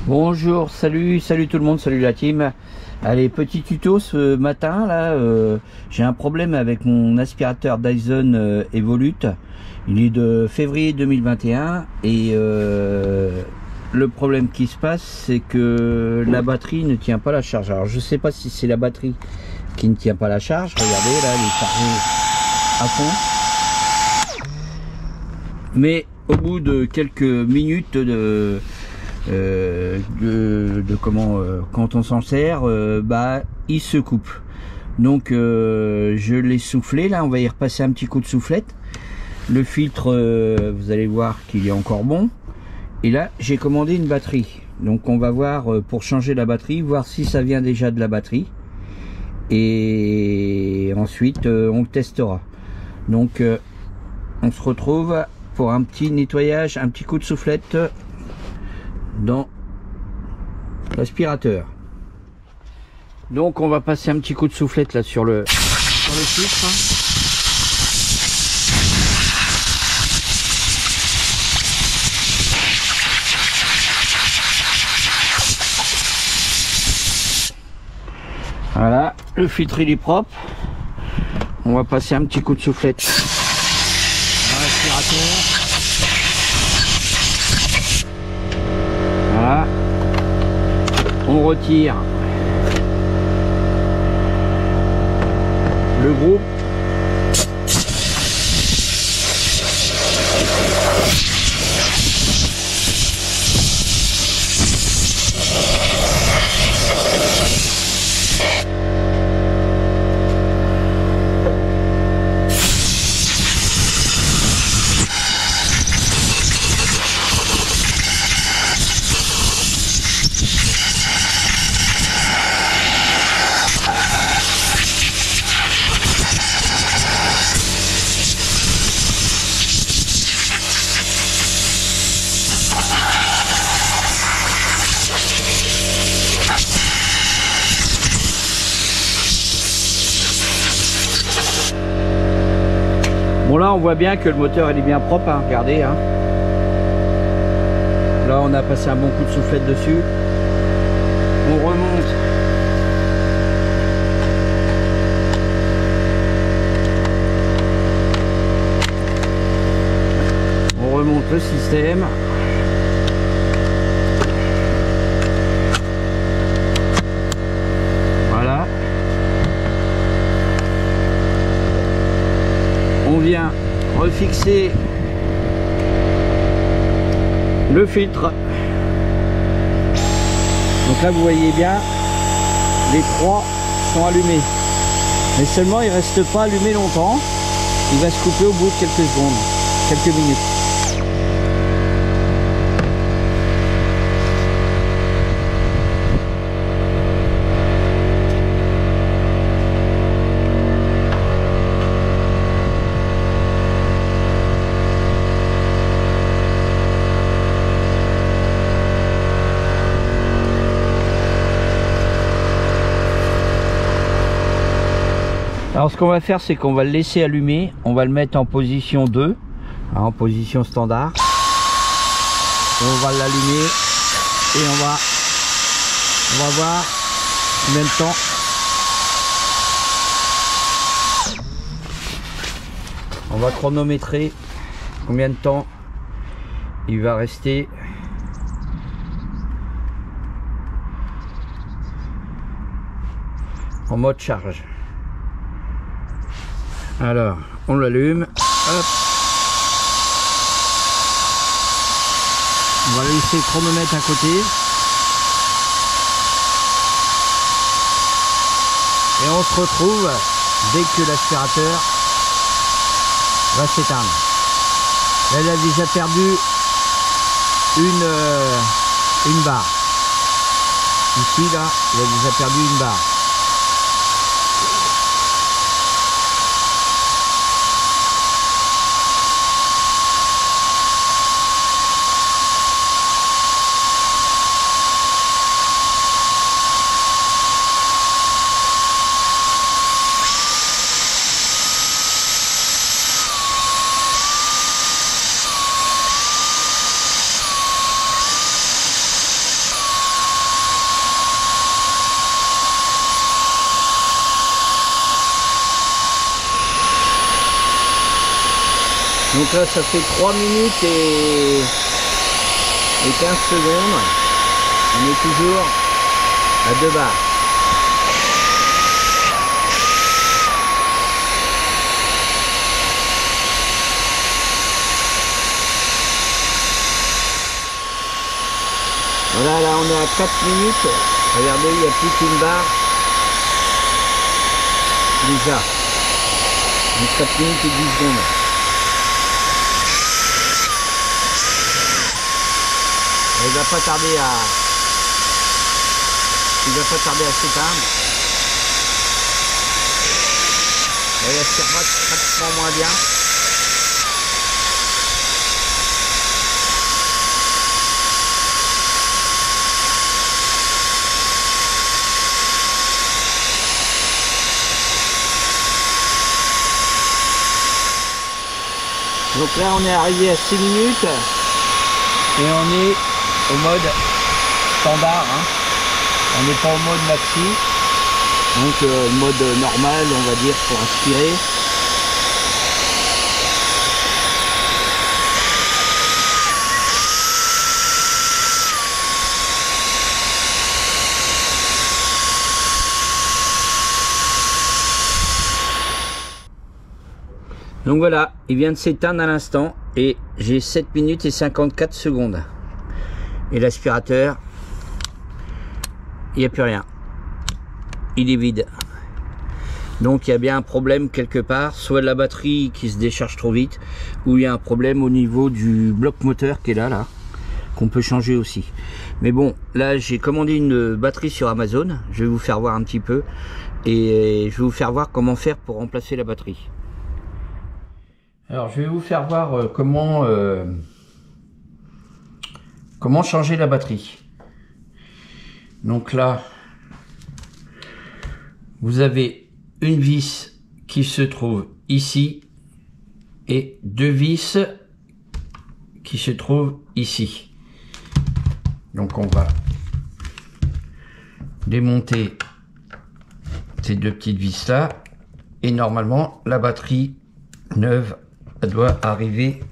Bonjour, salut tout le monde, salut la team. Allez, petit tuto ce matin là, j'ai un problème avec mon aspirateur Dyson Evolute. Il est de février 2021 et le problème qui se passe, c'est que la batterie ne tient pas la charge. Alors je sais pas si c'est la batterie qui ne tient pas la charge. Regardez là, elle est chargée à fond. Mais au bout de quelques minutes quand on s'en sert, il se coupe. Donc je l'ai soufflé, là on va y repasser un petit coup de soufflette. Le filtre, vous allez voir qu'il est encore bon. Et là j'ai commandé une batterie, donc on va voir pour changer la batterie, voir si ça vient déjà de la batterie, et ensuite on le testera. Donc on se retrouve pour un petit nettoyage, un petit coup de soufflette dans l'aspirateur. Donc on va passer un petit coup de soufflette là sur le filtre. Voilà, le filtre il est propre. On va passer un petit coup de soufflette dans l'aspirateur. Voilà, on retire le groupe. Bon, là on voit bien que le moteur il est bien propre, hein, regardez hein. Là on a passé un bon coup de soufflette dessus. On remonte le système. Voilà, on vient refixer le filtre. Donc là vous voyez bien, les trois sont allumés, mais seulement il reste pas allumé longtemps, il va se couper au bout de quelques secondes, quelques minutes. Alors ce qu'on va faire, c'est qu'on va le laisser allumer, on va le mettre en position 2, hein, en position standard. On va l'allumer et on va voir combien de temps. On va chronométrer combien de temps il va rester. En mode charge. Alors, on l'allume. Hop. On va laisser le chronomètre à côté. Et on se retrouve dès que l'aspirateur va s'éteindre. Là, il a déjà perdu une barre. Ici, là, il a déjà perdu une barre. Donc là ça fait 3 minutes et 15 secondes. On est toujours à 2 bars. Voilà, là on est à 4 minutes. Regardez, il n'y a plus qu'une barre. Déjà. Donc 4 minutes et 10 secondes. Il va pas tarder à s'éteindre. Elle aspirera pratiquement moins bien. Donc là on est arrivé à 6 minutes et on est au mode standard, hein. On n'est pas au mode maxi, donc mode normal on va dire pour aspirer. Donc voilà, il vient de s'éteindre à l'instant et j'ai 7 minutes et 54 secondes. Et l'aspirateur, il n'y a plus rien. Il est vide. Donc il y a bien un problème quelque part, soit la batterie qui se décharge trop vite, ou il y a un problème au niveau du bloc moteur qui est là, qu'on peut changer aussi. Mais bon, là j'ai commandé une batterie sur Amazon, je vais vous faire voir un petit peu, et je vais vous faire voir comment faire pour remplacer la batterie. Alors je vais vous faire voir comment changer la batterie. Donc là, vous avez une vis qui se trouve ici et 2 vis qui se trouvent ici. Donc on va démonter ces 2 petites vis là et normalement la batterie neuve elle doit arriver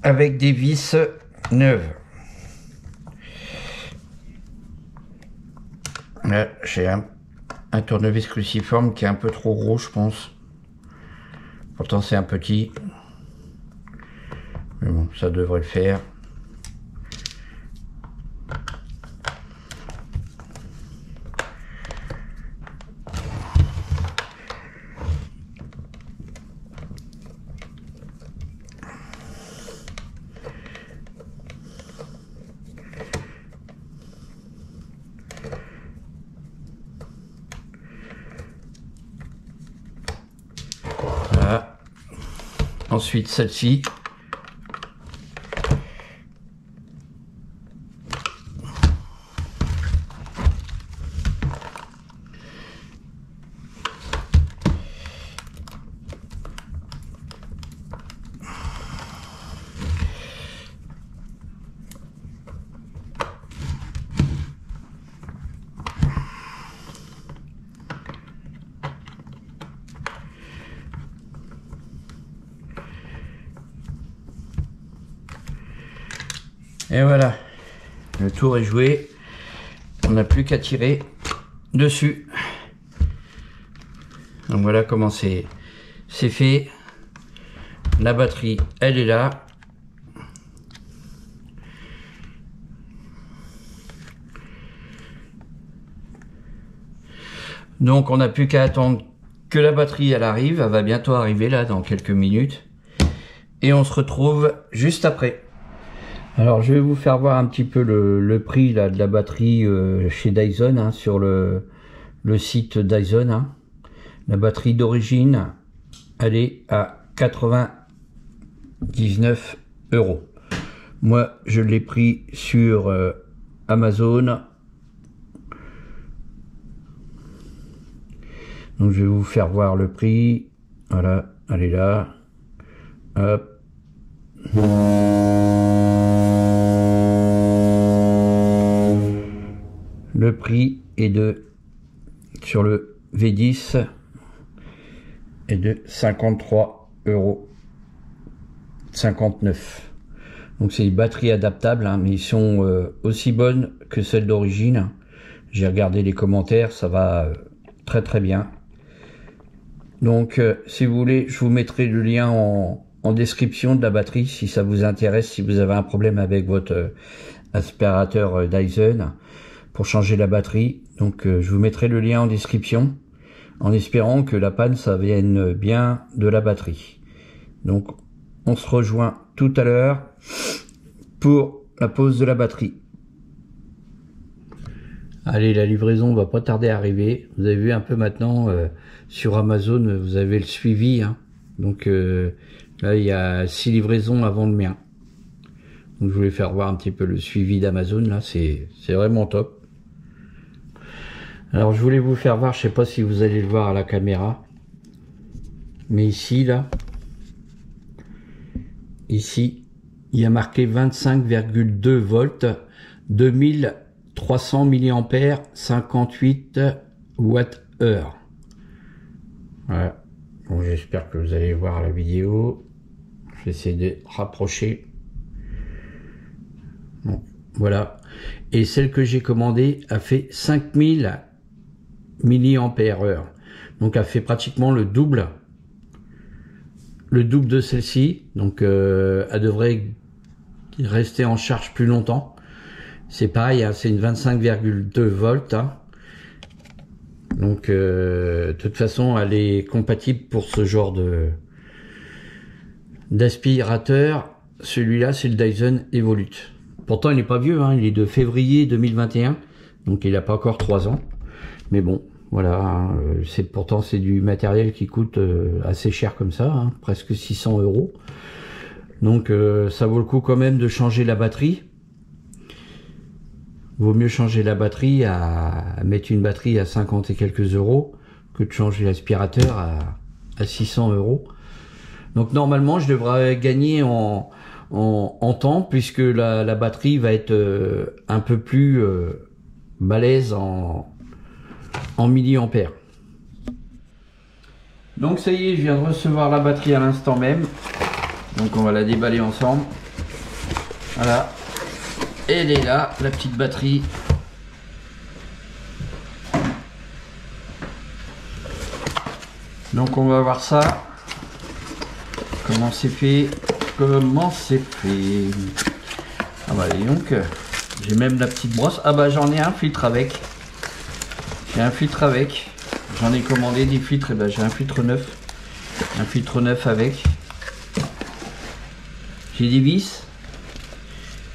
avec des vis neuves. Là j'ai un tournevis cruciforme qui est un peu trop gros je pense. Pourtant c'est un petit. Mais bon, ça devrait le faire. Voilà. Ensuite celle-ci. Et voilà, le tour est joué, on n'a plus qu'à tirer dessus. Donc voilà comment c'est fait. La batterie, elle est là. Donc on n'a plus qu'à attendre que la batterie elle arrive, elle va bientôt arriver là dans quelques minutes. Et on se retrouve juste après. Alors je vais vous faire voir un petit peu le prix là, de la batterie chez Dyson, hein, sur le site Dyson. Hein. La batterie d'origine, elle est à 99 €. Moi je l'ai pris sur Amazon. Donc je vais vous faire voir le prix. Voilà, elle est là. Hop. Le prix est de, sur le V10, est de 53,59 €. Donc c'est une batterie adaptable, hein, mais ils sont aussi bonnes que celles d'origine. J'ai regardé les commentaires, ça va très très bien. Donc si vous voulez, je vous mettrai le lien en description de la batterie si ça vous intéresse, si vous avez un problème avec votre aspirateur Dyson pour changer la batterie. Donc je vous mettrai le lien en description en espérant que la panne ça vienne bien de la batterie. Donc on se rejoint tout à l'heure pour la pose de la batterie. Allez, la livraison va pas tarder à arriver. Vous avez vu un peu maintenant sur Amazon, vous avez le suivi, hein. Donc là il y a 6 livraisons avant le mien. Donc je voulais faire voir un petit peu le suivi d'Amazon, là c'est vraiment top. Alors je voulais vous faire voir, je sais pas si vous allez le voir à la caméra, mais ici là, ici il y a marqué 25,2 volts, 2300 mAh, 58 Wh. Voilà. Bon, j'espère que vous allez voir la vidéo. Je vais essayer de rapprocher. Bon, voilà. Et celle que j'ai commandée a fait 5000 mAh. Donc elle fait pratiquement le double de celle-ci. Donc elle devrait rester en charge plus longtemps. C'est pareil, hein, c'est une 25,2 volts. Hein. Donc de toute façon elle est compatible pour ce genre d'aspirateur. Celui-là c'est le Dyson Evolute. Pourtant il n'est pas vieux, hein, il est de février 2021, donc il n'a pas encore 3 ans. Mais bon, voilà, hein, pourtant c'est du matériel qui coûte assez cher comme ça, hein, presque 600 €. Donc ça vaut le coup quand même de changer la batterie. Vaut mieux changer la batterie à mettre une batterie à 50 et quelques € que de changer l'aspirateur à 600 €. Donc normalement je devrais gagner en temps puisque la batterie va être un peu plus balèze en milliampères. Donc ça y est, je viens de recevoir la batterie à l'instant même. Donc on va la déballer ensemble. Voilà. Elle est là, la petite batterie. Donc on va voir ça. Comment c'est fait. Comment c'est fait. Ah bah dis donc, j'ai même la petite brosse. Ah bah j'en ai un filtre avec. J'ai un filtre avec. J'en ai commandé des filtres. Et bah j'ai un filtre neuf. Un filtre neuf avec. J'ai des vis.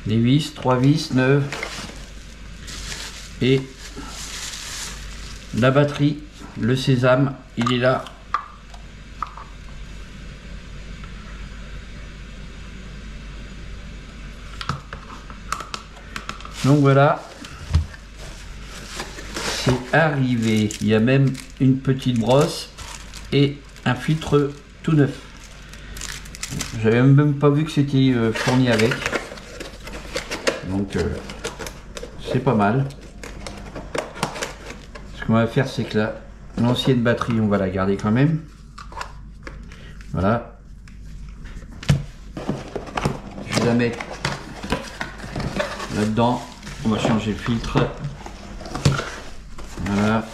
Des vis, 3 vis neuves. Et la batterie, le sésame, il est là. Donc voilà, c'est arrivé. Il y a même une petite brosse et un filtre tout neuf. J'avais même pas vu que c'était fourni avec. Donc c'est pas mal. Ce qu'on va faire, c'est que l'ancienne batterie, on va la garder quand même. Voilà. Je vais la mettre là-dedans. On va changer le filtre. Voilà.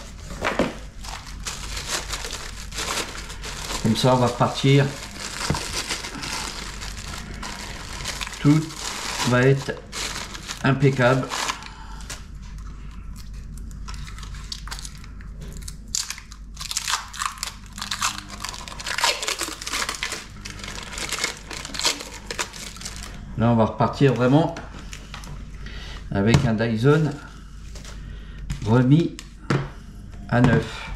Comme ça, on va repartir. Tout va être impeccable. Là, on va repartir vraiment avec un Dyson remis à neuf.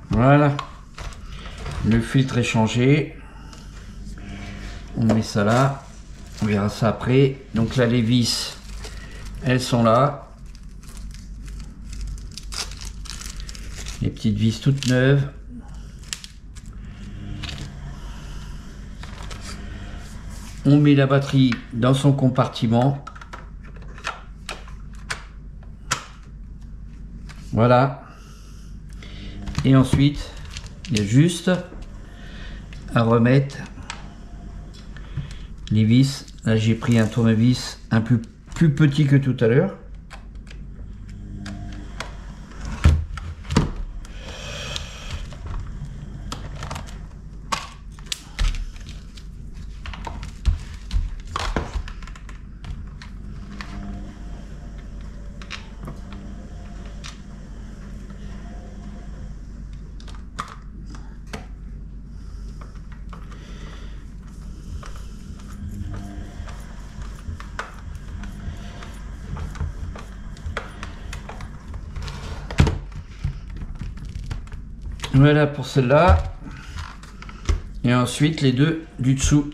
Voilà, le filtre est changé. On met ça là, on verra ça après. Donc là les vis, elles sont là. Les petites vis toutes neuves. On met la batterie dans son compartiment. Voilà. Et ensuite, il y a juste à remettre les vis. Là, j'ai pris un tournevis un peu plus petit que tout à l'heure. Voilà pour celle-là. Et ensuite les deux du dessous.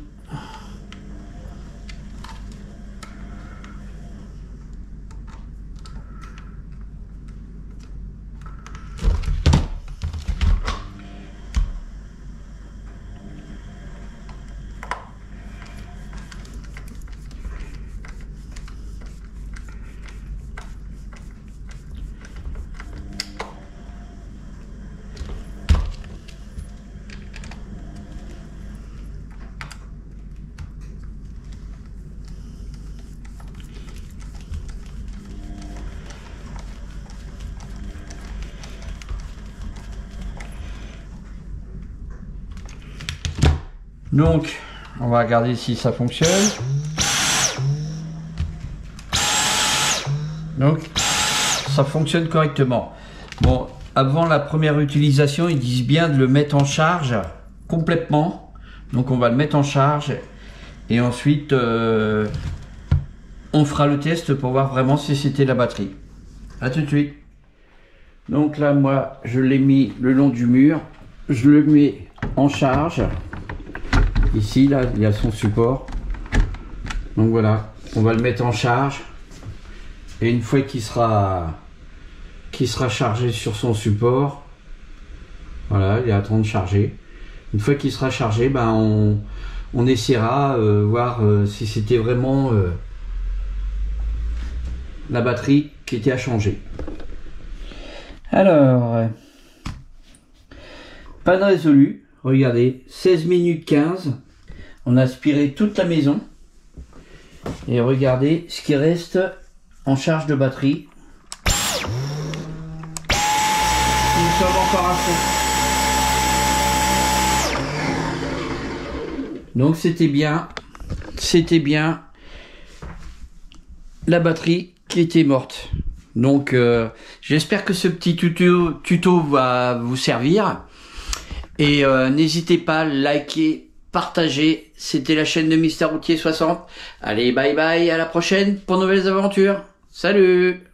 Donc, on va regarder si ça fonctionne. Donc, ça fonctionne correctement. Bon, avant la première utilisation, ils disent bien de le mettre en charge complètement. Donc, on va le mettre en charge. Et ensuite, on fera le test pour voir vraiment si c'était la batterie. A tout de suite. Donc là, moi, je l'ai mis le long du mur. Je le mets en charge. Ici, là, il y a son support. Donc voilà, on va le mettre en charge. Et une fois qu'il sera chargé sur son support, voilà, il est en train de charger. Une fois qu'il sera chargé, ben on essaiera voir si c'était vraiment la batterie qui était à changer. Alors, panne résolue. Regardez, 16 minutes 15, on a aspiré toute la maison. Et regardez ce qui reste en charge de batterie. Nous sommes encore à fond. Donc c'était bien la batterie qui était morte. Donc j'espère que ce petit tuto va vous servir. Et n'hésitez pas à liker, partager. C'était la chaîne de Mister Routier 60. Allez, bye bye, à la prochaine pour de nouvelles aventures. Salut!